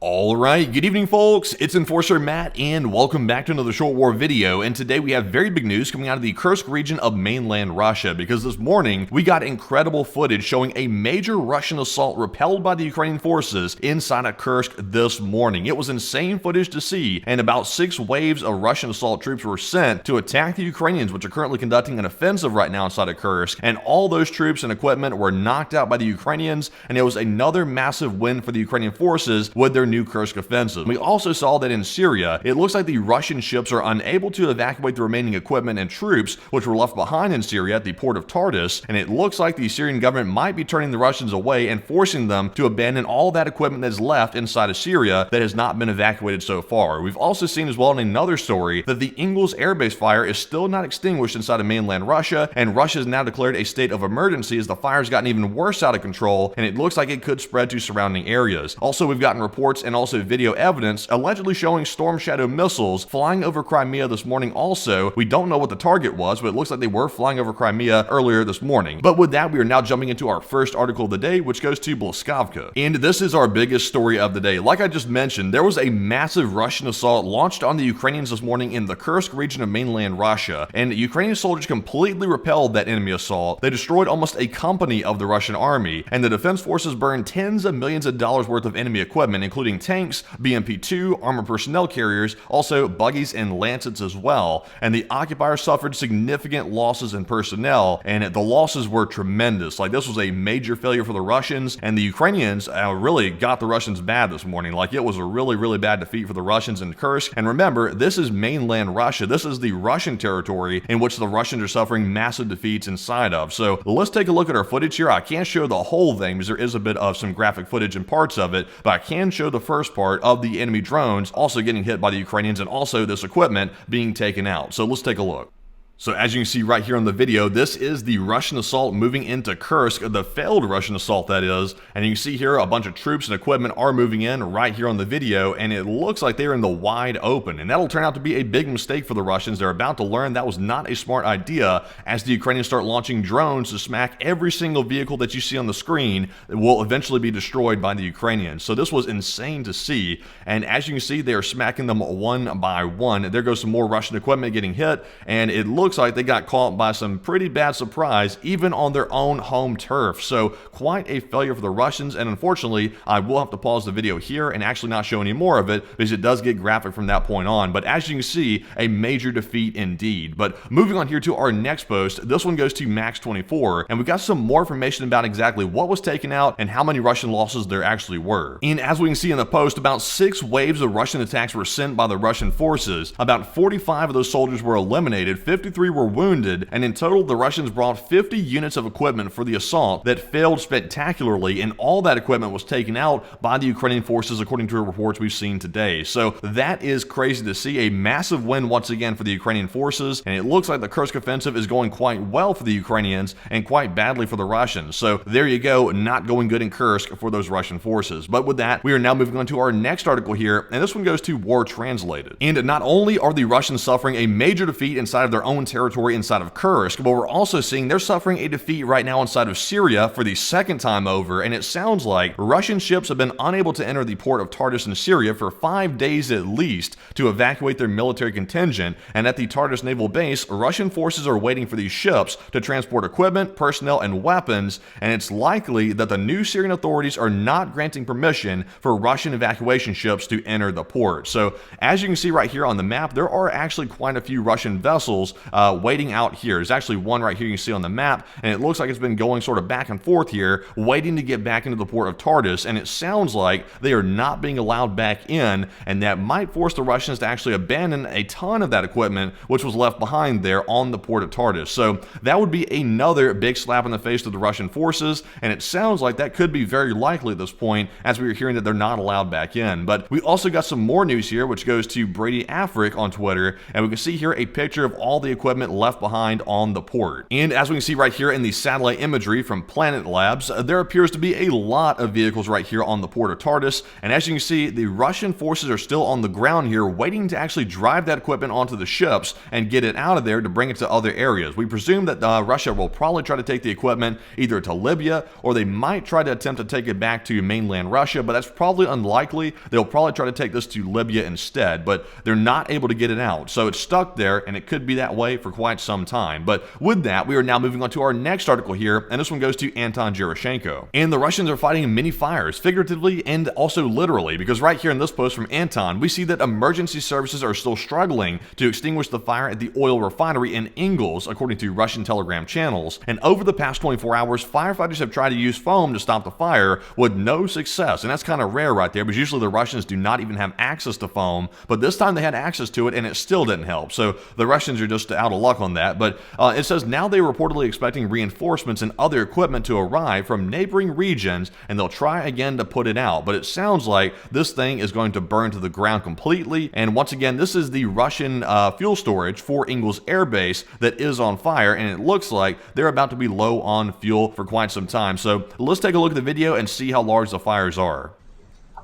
Alright, good evening folks, it's Enforcer Matt and welcome back to another short war video, and today we have very big news coming out of the Kursk region of mainland Russia, because this morning we got incredible footage showing a major Russian assault repelled by the Ukrainian forces inside of Kursk this morning. It was insane footage to see, and about 6 waves of Russian assault troops were sent to attack the Ukrainians, which are currently conducting an offensive right now inside of Kursk, and all those troops and equipment were knocked out by the Ukrainians, and it was another massive win for the Ukrainian forces with their new Kursk offensive. We also saw that in Syria, it looks like the Russian ships are unable to evacuate the remaining equipment and troops which were left behind in Syria at the port of Tartus, and it looks like the Syrian government might be turning the Russians away and forcing them to abandon all that equipment that is left inside of Syria that has not been evacuated so far. We've also seen as well in another story that the Ingles air base fire is still not extinguished inside of mainland Russia, and Russia has now declared a state of emergency as the fire has gotten even worse out of control, and it looks like it could spread to surrounding areas. Also, we've gotten reports and also video evidence allegedly showing Storm Shadow missiles flying over Crimea this morning also. We don't know what the target was, but it looks like they were flying over Crimea earlier this morning. But with that, we are now jumping into our first article of the day, which goes to Blaskovka. And this is our biggest story of the day. Like I just mentioned, there was a massive Russian assault launched on the Ukrainians this morning in the Kursk region of mainland Russia, and Ukrainian soldiers completely repelled that enemy assault. They destroyed almost a company of the Russian army, and the defense forces burned tens of millions of dollars worth of enemy equipment, including tanks, BMP-2, armored personnel carriers, also buggies and lancets as well. And the occupiers suffered significant losses in personnel, and the losses were tremendous. Like, this was a major failure for the Russians, and the Ukrainians really got the Russians bad this morning. Like, it was a really bad defeat for the Russians in Kursk. And remember, this is mainland Russia. This is the Russian territory in which the Russians are suffering massive defeats inside of. So let's take a look at our footage here. I can't show the whole thing because there is a bit of some graphic footage in parts of it, but I can show the first part of the enemy drones also getting hit by the Ukrainians and also this equipment being taken out. So let's take a look. So as you can see right here on the video, this is the Russian assault moving into Kursk, the failed Russian assault that is, and you can see here a bunch of troops and equipment are moving in right here on the video, and it looks like they're in the wide open, and that'll turn out to be a big mistake for the Russians. They're about to learn that was not a smart idea as the Ukrainians start launching drones to smack every single vehicle that you see on the screen that will eventually be destroyed by the Ukrainians. So this was insane to see, and as you can see, they are smacking them one by one. There goes some more Russian equipment getting hit, and it looks like they got caught by some pretty bad surprise even on their own home turf. So quite a failure for the Russians, and unfortunately I will have to pause the video here and actually not show any more of it because it does get graphic from that point on. But as you can see, a major defeat indeed. But moving on here to our next post, this one goes to Max24, and we got some more information about exactly what was taken out and how many Russian losses there actually were. And as we can see in the post, about 6 waves of Russian attacks were sent by the Russian forces. About 45 of those soldiers were eliminated, 53 were wounded, and in total the Russians brought 50 units of equipment for the assault that failed spectacularly, and all that equipment was taken out by the Ukrainian forces according to the reports we've seen today. So that is crazy to see. A massive win once again for the Ukrainian forces, and it looks like the Kursk offensive is going quite well for the Ukrainians and quite badly for the Russians. So there you go, not going good in Kursk for those Russian forces. But with that, we are now moving on to our next article here, and this one goes to War Translated. And not only are the Russians suffering a major defeat inside of their own territory inside of Kursk, but we're also seeing they're suffering a defeat right now inside of Syria for the second time over, and it sounds like Russian ships have been unable to enter the port of Tartus in Syria for 5 days at least to evacuate their military contingent, and at the Tartus naval base, Russian forces are waiting for these ships to transport equipment, personnel, and weapons, and it's likely that the new Syrian authorities are not granting permission for Russian evacuation ships to enter the port. So as you can see right here on the map, there are actually quite a few Russian vessels waiting out here. There's actually one right here you can see on the map, and it looks like it's been going sort of back and forth here, waiting to get back into the port of Tartus, and it sounds like they are not being allowed back in, and that might force the Russians to actually abandon a ton of that equipment which was left behind there on the port of Tartus. So that would be another big slap in the face to the Russian forces, and it sounds like that could be very likely at this point as we are hearing that they're not allowed back in. But we also got some more news here which goes to Brady Afric on Twitter, and we can see here a picture of all the equipment equipment left behind on the port. And as we can see right here in the satellite imagery from Planet Labs, there appears to be a lot of vehicles right here on the port of Tartus, and as you can see, the Russian forces are still on the ground here waiting to actually drive that equipment onto the ships and get it out of there to bring it to other areas. We presume that Russia will probably try to take the equipment either to Libya, or they might try to attempt to take it back to mainland Russia, but that's probably unlikely. They'll probably try to take this to Libya instead, but they're not able to get it out. So it's stuck there, and it could be that way for quite some time. But with that, we are now moving on to our next article here, and this one goes to Anton Gerashenko. And the Russians are fighting many fires, figuratively and also literally, because right here in this post from Anton, we see that emergency services are still struggling to extinguish the fire at the oil refinery in Ingles, according to Russian Telegram channels. And over the past 24 hours, firefighters have tried to use foam to stop the fire with no success. And that's kind of rare right there, because usually the Russians do not even have access to foam, but this time they had access to it and it still didn't help. So the Russians are just out of luck on that. But it says now they're reportedly expecting reinforcements and other equipment to arrive from neighboring regions, and they'll try again to put it out. But it sounds like this thing is going to burn to the ground completely. And once again, this is the Russian fuel storage for Ingles Air Base that is on fire, and it looks like they're about to be low on fuel for quite some time. So let's take a look at the video and see how large the fires are.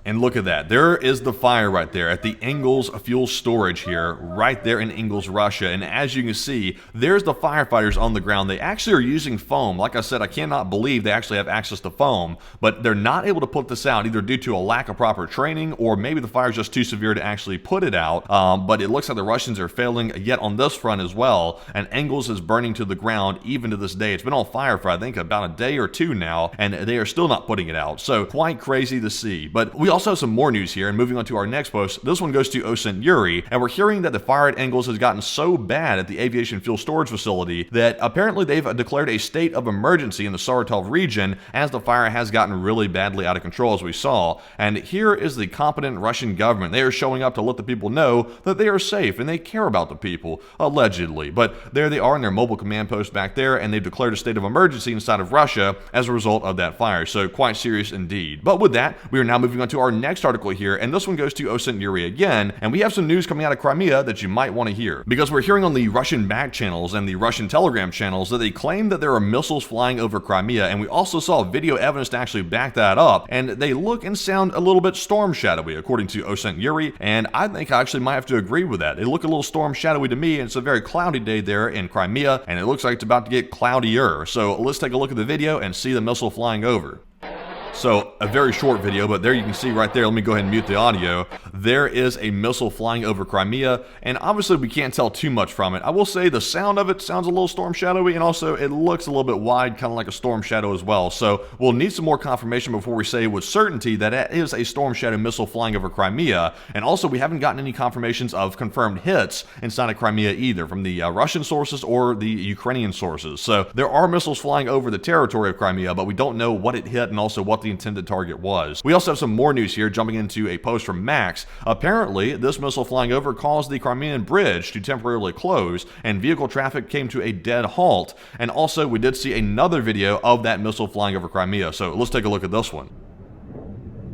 And look at that. There is the fire right there at the Ingles fuel storage here, right there in Ingles, Russia. And as you can see, there's the firefighters on the ground. They actually are using foam. Like I said, I cannot believe they actually have access to foam, but they're not able to put this out either due to a lack of proper training, or maybe the fire is just too severe to actually put it out. But it looks like the Russians are failing yet on this front as well. And Ingles is burning to the ground even to this day. It's been on fire for, I think, about a day or two now, and they are still not putting it out. So quite crazy to see. But we also have some more news here, and moving on to our next post, this one goes to Osint Yuri, and we're hearing that the fire at Ingles has gotten so bad at the aviation fuel storage facility that apparently they've declared a state of emergency in the Saratov region, as the fire has gotten really badly out of control, as we saw. And here is the competent Russian government. They are showing up to let the people know that they are safe and they care about the people, allegedly. But there they are in their mobile command post back there, and they've declared a state of emergency inside of Russia as a result of that fire. So quite serious indeed. But with that, we are now moving on to our next article here, and this one goes to Osint Yuri again, and we have some news coming out of Crimea that you might want to hear, because we're hearing on the Russian back channels and the Russian Telegram channels that they claim that there are missiles flying over Crimea, and we also saw video evidence to actually back that up, and they look and sound a little bit storm shadowy, according to Osint Yuri, and I think I actually might have to agree with that. They look a little storm shadowy to me, and it's a very cloudy day there in Crimea, and it looks like it's about to get cloudier. So let's take a look at the video and see the missile flying over. So a very short video, but there you can see right there, let me go ahead and mute the audio. There is a missile flying over Crimea, and obviously we can't tell too much from it. I will say the sound of it sounds a little storm shadowy, and also it looks a little bit wide, kind of like a storm shadow as well. So we'll need some more confirmation before we say with certainty that it is a storm shadow missile flying over Crimea. And also we haven't gotten any confirmations of confirmed hits inside of Crimea either, from the Russian sources or the Ukrainian sources. So there are missiles flying over the territory of Crimea, but we don't know what it hit and also what the intended target was. We also have some more news here, jumping into a post from Max. Apparently, this missile flying over caused the Crimean bridge to temporarily close, and vehicle traffic came to a dead halt. And also, we did see another video of that missile flying over Crimea, so let's take a look at this one.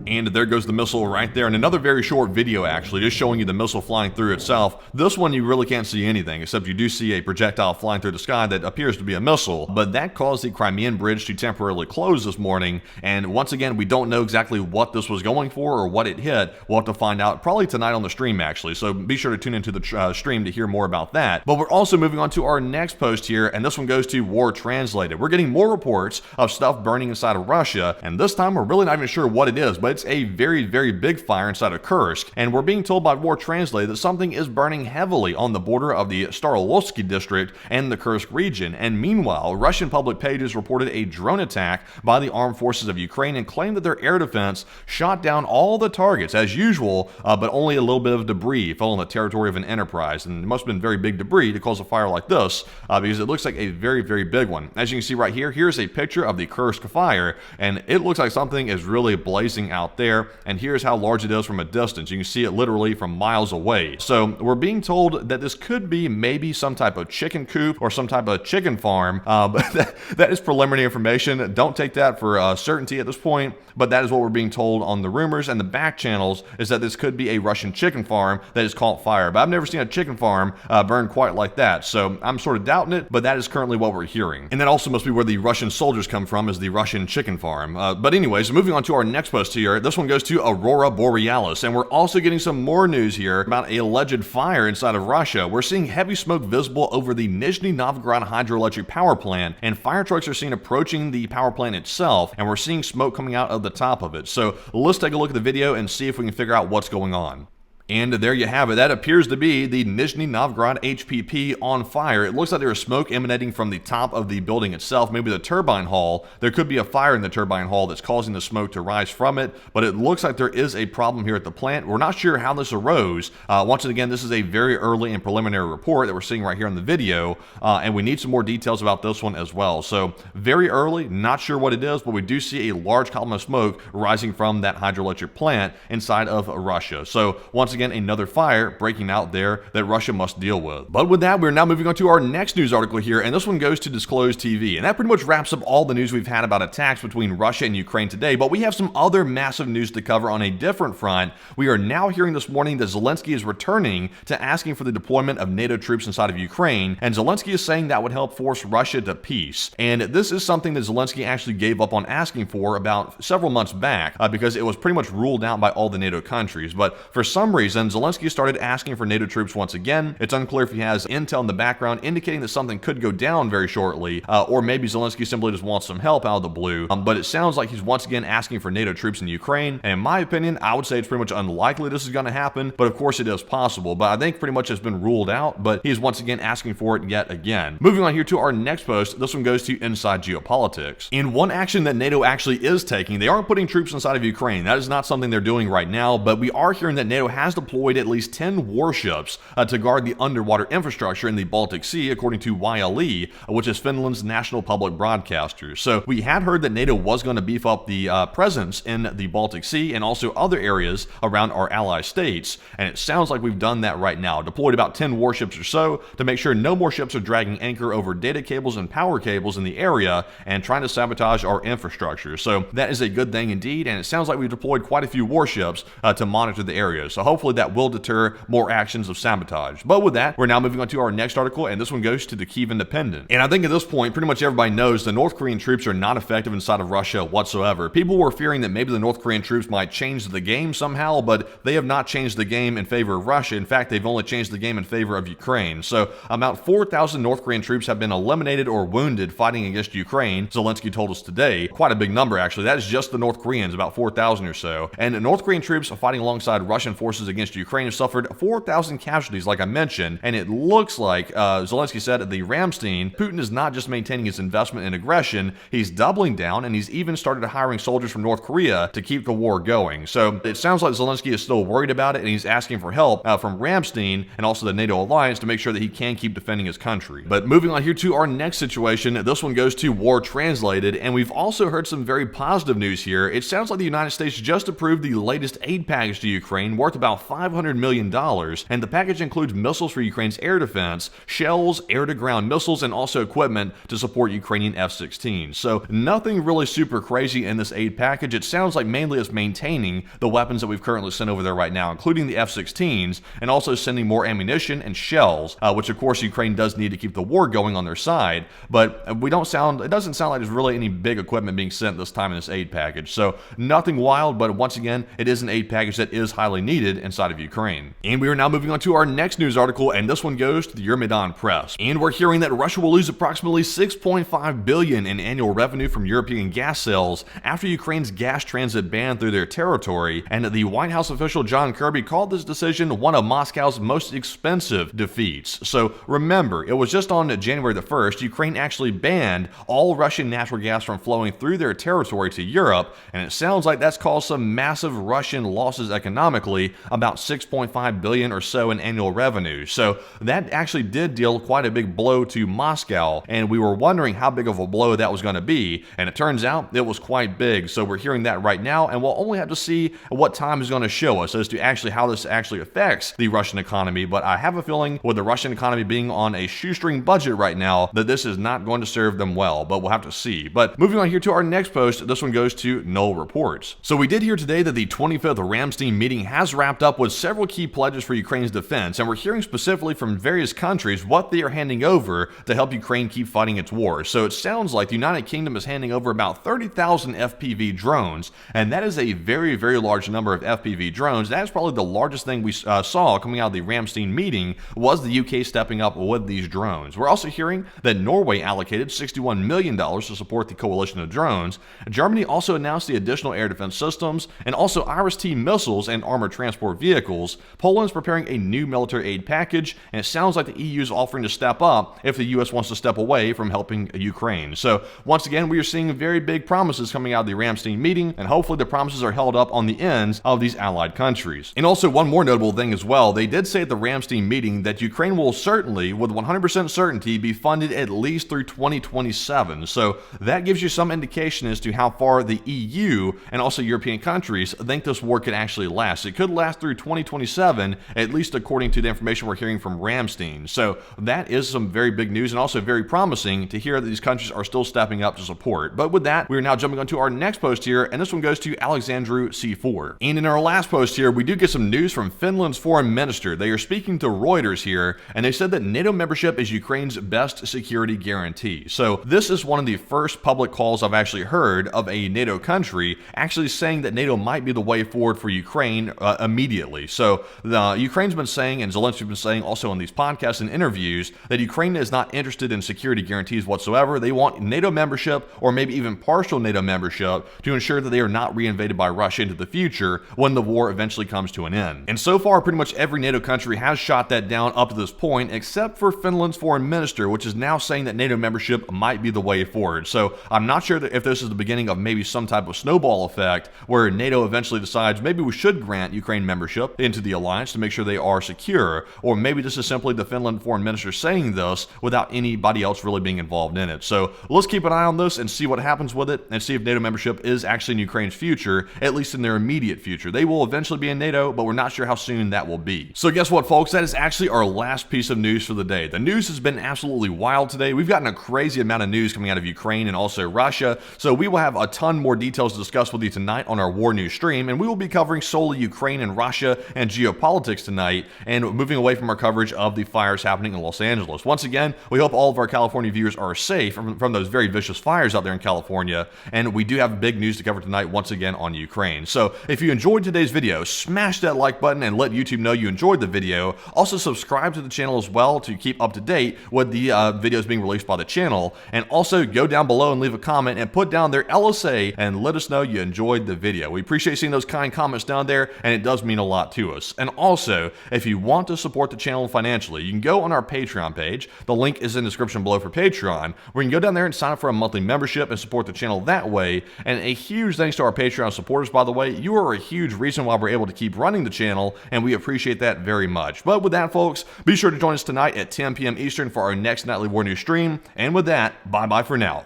And there goes the missile right there. And another very short video, actually, just showing you the missile flying through itself. This one, you really can't see anything, except you do see a projectile flying through the sky that appears to be a missile. But that caused the Crimean bridge to temporarily close this morning. And once again, we don't know exactly what this was going for or what it hit. We'll have to find out probably tonight on the stream, actually. So be sure to tune into the stream to hear more about that. But we're also moving on to our next post here, and this one goes to War Translated. We're getting more reports of stuff burning inside of Russia, and this time we're really not even sure what it is, but it's a very, very big fire inside of Kursk, and we're being told by War Translated that something is burning heavily on the border of the Starolovsky district and the Kursk region. And meanwhile, Russian public pages reported a drone attack by the armed forces of Ukraine and claimed that their air defense shot down all the targets as usual, but only a little bit of debris fell on the territory of an enterprise. And it must have been very big debris to cause a fire like this, because it looks like a very, very big one. As you can see right here, here's a picture of the Kursk fire, and it looks like something is really blazing out out there, and here's how large it is from a distance. You can see it literally from miles away. So we're being told that this could be maybe some type of chicken coop or some type of chicken farm, but that is preliminary information. Don't take that for certainty at this point, but that is what we're being told on the rumors and the back channels, is that this could be a Russian chicken farm that has caught fire. But I've never seen a chicken farm burn quite like that, so I'm sort of doubting it, but that is currently what we're hearing. And that also must be where the Russian soldiers come from, is the Russian chicken farm. But anyways, moving on to our next post here. This one goes to Aurora Borealis, and we're also getting some more news here about an alleged fire inside of Russia. We're seeing heavy smoke visible over the Nizhny Novgorod hydroelectric power plant, and fire trucks are seen approaching the power plant itself, and we're seeing smoke coming out of the top of it. So let's take a look at the video and see if we can figure out what's going on. And there you have it. That appears to be the Nizhny Novgorod HPP on fire. It looks like there is smoke emanating from the top of the building itself, maybe the turbine hall. There could be a fire in the turbine hall that's causing the smoke to rise from it, but it looks like there is a problem here at the plant. We're not sure how this arose. Once again, this is a very early and preliminary report that we're seeing right here in the video, and we need some more details about this one as well. So very early, not sure what it is, but we do see a large column of smoke rising from that hydroelectric plant inside of Russia. So once again, another fire breaking out there that Russia must deal with. But with that, we're now moving on to our next news article here, and this one goes to Disclose TV. And that pretty much wraps up all the news we've had about attacks between Russia and Ukraine today, but we have some other massive news to cover on a different front. We are now hearing this morning that Zelensky is returning to asking for the deployment of NATO troops inside of Ukraine, and Zelensky is saying that would help force Russia to peace. And this is something that Zelensky actually gave up on asking for about several months back, because it was pretty much ruled out by all the NATO countries. But for some reason, Zelensky started asking for NATO troops once again. It's unclear if he has intel in the background indicating that something could go down very shortly, or maybe Zelensky simply just wants some help out of the blue. But it sounds like he's once again asking for NATO troops in Ukraine. And in my opinion, I would say it's pretty much unlikely this is going to happen, but of course it is possible. But I think pretty much it's been ruled out, but he's once again asking for it yet again. Moving on here to our next post, this one goes to Inside Geopolitics. In one action that NATO actually is taking, they aren't putting troops inside of Ukraine. That is not something they're doing right now, but we are hearing that NATO has deployed at least 10 warships to guard the underwater infrastructure in the Baltic Sea, according to YLE, which is Finland's national public broadcaster. So we had heard that NATO was going to beef up the presence in the Baltic Sea and also other areas around our ally states, and it sounds like we've done that right now. Deployed about 10 warships or so to make sure no more ships are dragging anchor over data cables and power cables in the area and trying to sabotage our infrastructure. So that is a good thing indeed, and it sounds like we've deployed quite a few warships to monitor the area. So hopefully that will deter more actions of sabotage. But with that, we're now moving on to our next article, and this one goes to the Kyiv Independent. And I think at this point, pretty much everybody knows the North Korean troops are not effective inside of Russia whatsoever. People were fearing that maybe the North Korean troops might change the game somehow, but they have not changed the game in favor of Russia. In fact, they've only changed the game in favor of Ukraine. So about 4,000 North Korean troops have been eliminated or wounded fighting against Ukraine, Zelensky told us today. Quite a big number, actually. That is just the North Koreans, about 4,000 or so. And the North Korean troops fighting alongside Russian forces against Ukraine have suffered 4,000 casualties, like I mentioned, and it looks like, Zelensky said at the Ramstein, Putin is not just maintaining his investment in aggression, he's doubling down, and he's even started hiring soldiers from North Korea to keep the war going. So it sounds like Zelensky is still worried about it, and he's asking for help from Ramstein and also the NATO alliance to make sure that he can keep defending his country. But moving on here to our next situation, this one goes to War Translated, and we've also heard some very positive news here. It sounds like the United States just approved the latest aid package to Ukraine worth about $500 million, and the package includes missiles for Ukraine's air defense, shells, air-to-ground missiles, and also equipment to support Ukrainian F-16. So nothing really super crazy in this aid package. It sounds like mainly it's maintaining the weapons that we've currently sent over there right now, including the F-16s, and also sending more ammunition and shells, which of course Ukraine does need to keep the war going on their side, but it doesn't sound like there's really any big equipment being sent this time in this aid package. So nothing wild, but once again, it is an aid package that is highly needed inside of Ukraine. And we are now moving on to our next news article, and this one goes to the Euromaidan Press. And we're hearing that Russia will lose approximately $6.5 billion in annual revenue from European gas sales after Ukraine's gas transit ban through their territory, and the White House official John Kirby called this decision one of Moscow's most expensive defeats. So remember, it was just on January the 1st, Ukraine actually banned all Russian natural gas from flowing through their territory to Europe, and it sounds like that's caused some massive Russian losses economically, about 6.5 billion or so in annual revenue. So that actually did deal quite a big blow to Moscow, and we were wondering how big of a blow that was going to be, and it turns out it was quite big. So we're hearing that right now, and we'll only have to see what time is going to show us as to actually how this actually affects the Russian economy. But I have a feeling with the Russian economy being on a shoestring budget right now that this is not going to serve them well, but we'll have to see. But moving on here to our next post, this one goes to Null Reports. So we did hear today that the 25th Ramstein meeting has wrapped up with several key pledges for Ukraine's defense, and we're hearing specifically from various countries what they are handing over to help Ukraine keep fighting its war. So it sounds like the United Kingdom is handing over about 30,000 FPV drones, and that is a very, very large number of FPV drones. That's probably the largest thing we saw coming out of the Ramstein meeting, was the UK stepping up with these drones. We're also hearing that Norway allocated $61 million to support the coalition of drones. Germany also announced the additional air defense systems and also Iris-T missiles and armored transport vehicles. Poland's preparing a new military aid package, and it sounds like the EU is offering to step up if the US wants to step away from helping Ukraine. So once again, we are seeing very big promises coming out of the Ramstein meeting, and hopefully the promises are held up on the ends of these allied countries. And also one more notable thing as well, they did say at the Ramstein meeting that Ukraine will certainly, with 100% certainty, be funded at least through 2027. So that gives you some indication as to how far the EU and also European countries think this war could actually last. It could last through 2027, at least according to the information we're hearing from Ramstein. So that is some very big news, and also very promising to hear that these countries are still stepping up to support. But with that, we are now jumping on to our next post here, and this one goes to Alexandru C4. And in our last post here, we do get some news from Finland's foreign minister. They are speaking to Reuters here, and they said that NATO membership is Ukraine's best security guarantee. So this is one of the first public calls I've actually heard of a NATO country actually saying that NATO might be the way forward for Ukraine immediately. So Ukraine's been saying, and Zelensky's been saying also in these podcasts and interviews, that Ukraine is not interested in security guarantees whatsoever. They want NATO membership, or maybe even partial NATO membership, to ensure that they are not reinvaded by Russia into the future when the war eventually comes to an end. And so far, pretty much every NATO country has shot that down up to this point, except for Finland's foreign minister, which is now saying that NATO membership might be the way forward. So I'm not sure that if this is the beginning of maybe some type of snowball effect where NATO eventually decides maybe we should grant Ukraine membership into the alliance to make sure they are secure, or maybe this is simply the Finland foreign minister saying this without anybody else really being involved in it. So let's keep an eye on this and see what happens with it, and see if NATO membership is actually in Ukraine's future, at least in their immediate future. They will eventually be in NATO, but we're not sure how soon that will be. So guess what, folks? That is actually our last piece of news for the day. The news has been absolutely wild today. We've gotten a crazy amount of news coming out of Ukraine and also Russia, so we will have a ton more details to discuss with you tonight on our War News stream, and we will be covering solely Ukraine and Russia and geopolitics tonight, and moving away from our coverage of the fires happening in Los Angeles. Once again, we hope all of our California viewers are safe from those very vicious fires out there in California, and we do have big news to cover tonight once again on Ukraine. So if you enjoyed today's video, smash that like button and let YouTube know you enjoyed the video. Also subscribe to the channel as well to keep up to date with the videos being released by the channel, and also go down below and leave a comment and put down their LSA and let us know you enjoyed the video. We appreciate seeing those kind comments down there, and it does mean a lot to us. And also, if you want to support the channel financially, you can go on our Patreon page. The link is in the description below for Patreon, where you can go down there and sign up for a monthly membership and support the channel that way. And a huge thanks to our Patreon supporters, by the way. You are a huge reason why we're able to keep running the channel, and we appreciate that very much. But with that, folks, be sure to join us tonight at 10 p.m. Eastern for our next nightly War News stream. And with that, bye-bye for now.